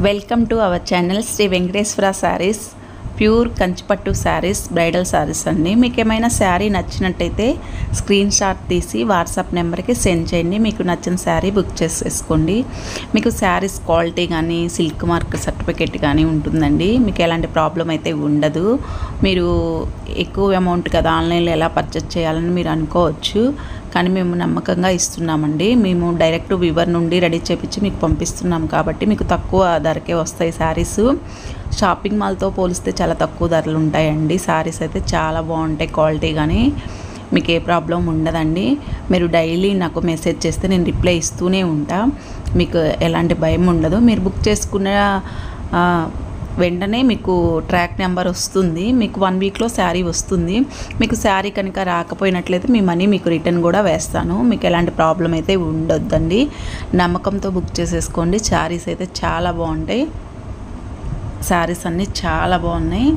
Welcome to our channel Shri Venkateswara saris. Pure కంచిపట్టు saris, bridal saris అండి. మీకు ఏమైనా శారీ నచ్చినట్టయితే స్క్రీన్ షాట్ తీసి వాట్సాప్ నెంబర్కి సెండ్ చేయండి. మీకు నచ్చిన శారీ బుక్ చేసేసుకోండి. మీకు శారీస్ క్వాలిటీ కానీ సిల్క్ మార్క్ సర్టిఫికేట్ కానీ ఉంటుందండి. మీకు ఎలాంటి ప్రాబ్లం అయితే ఉండదు. మీరు ఎక్కువ అమౌంట్ కదా ఆన్లైన్లో ఎలా పర్చేస్ చేయాలని మీరు అనుకోవచ్చు, కానీ మేము నమ్మకంగా ఇస్తున్నామండి. మేము డైరెక్ట్ వివర్ నుండి రెడీ చేపించి మీకు పంపిస్తున్నాం కాబట్టి మీకు తక్కువ ధరకే వస్తాయి శారీస్. షాపింగ్ మాల్తో పోలిస్తే చాలా తక్కువ ధరలు ఉంటాయండి. శారీస్ అయితే చాలా బాగుంటాయి, క్వాలిటీ కానీ మీకు ఏ ప్రాబ్లం ఉండదండి. మీరు డైలీ నాకు మెసేజ్ చేస్తే నేను రిప్లై ఇస్తూనే ఉంటా. మీకు ఎలాంటి భయం ఉండదు. మీరు బుక్ చేసుకున్న వెంటనే మీకు ట్రాక్ నెంబర్ వస్తుంది. మీకు 1 వీక్లో శారీ వస్తుంది. మీకు శారీ కనుక రాకపోయినట్లయితే మీ మనీ మీకు రిటర్న్ కూడా వేస్తాను. మీకు ఎలాంటి ప్రాబ్లం అయితే ఉండొద్దండి. నమ్మకంతో బుక్ చేసేసుకోండి. శారీస్ అయితే చాలా బాగుంటాయి. శారీస్ అన్నీ చాలా బాగున్నాయి.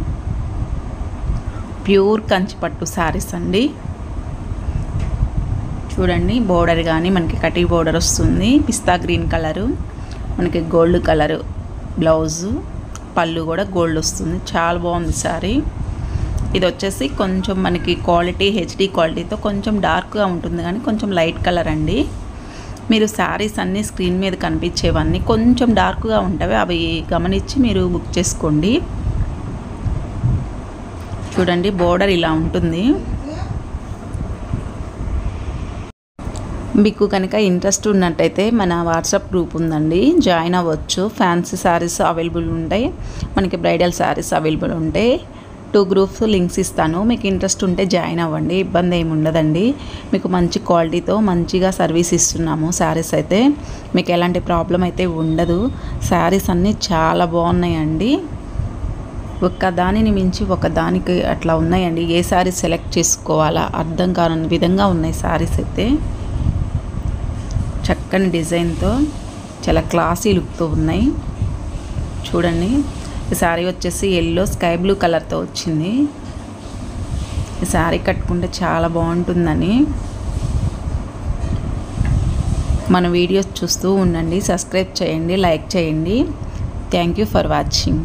ప్యూర్ కంచిపట్టు శారీస్ అండి. చూడండి, బోర్డర్ కానీ మనకి కటీ బోర్డర్ వస్తుంది. పిస్తా గ్రీన్ కలరు, మనకి గోల్డ్ కలరు బ్లౌజు, పళ్ళు కూడా గోల్డ్ వస్తుంది. చాలా బాగుంది శారీ. ఇది వచ్చేసి కొంచెం మనకి క్వాలిటీ హెచ్డి క్వాలిటీతో కొంచెం డార్క్గా ఉంటుంది, కానీ కొంచెం లైట్ కలర్ అండి. మీరు శారీస్ అన్నీ స్క్రీన్ మీద కనిపించేవన్నీ కొంచెం డార్క్గా ఉంటాయి, అవి గమనించి మీరు బుక్ చేసుకోండి. చూడండి, బోర్డర్ ఇలా ఉంటుంది. మీకు కనుక ఇంట్రెస్ట్ ఉన్నట్టయితే మన వాట్సాప్ గ్రూప్ ఉందండి, జాయిన్ అవ్వచ్చు. ఫ్యాన్సీ శారీస్ అవైలబుల్ ఉంటాయి, మనకి బ్రైడల్ శారీస్ అవైలబుల్ ఉంటాయి. 2 గ్రూప్స్ లింక్స్ ఇస్తాను. మీకు ఇంట్రెస్ట్ ఉంటే జాయిన్ అవ్వండి, ఇబ్బంది ఏమి ఉండదండి. మీకు మంచి క్వాలిటీతో మంచిగా సర్వీస్ ఇస్తున్నాము. శారీస్ అయితే మీకు ఎలాంటి ప్రాబ్లం అయితే ఉండదు. శారీస్ అన్నీ చాలా బాగున్నాయండి. ఒక్కదానిని మించి ఒకదానికి అట్లా ఉన్నాయండి. ఏ శారీ సెలెక్ట్ చేసుకోవాలా అర్థం కాని విధంగా ఉన్నాయి శారీస్ అయితే. చక్కని డిజైన్తో చాలా క్లాసీ లుక్తో ఉన్నాయి. చూడండి, ఈ శారీ వచ్చేసి ఎల్లో స్కై బ్లూ కలర్తో వచ్చింది. ఈ శారీ కట్టుకుంటే చాలా బాగుంటుందని మన వీడియోస్ చూస్తూ ఉండండి. సబ్స్క్రైబ్ చేయండి, లైక్ చేయండి. Thank you for watching.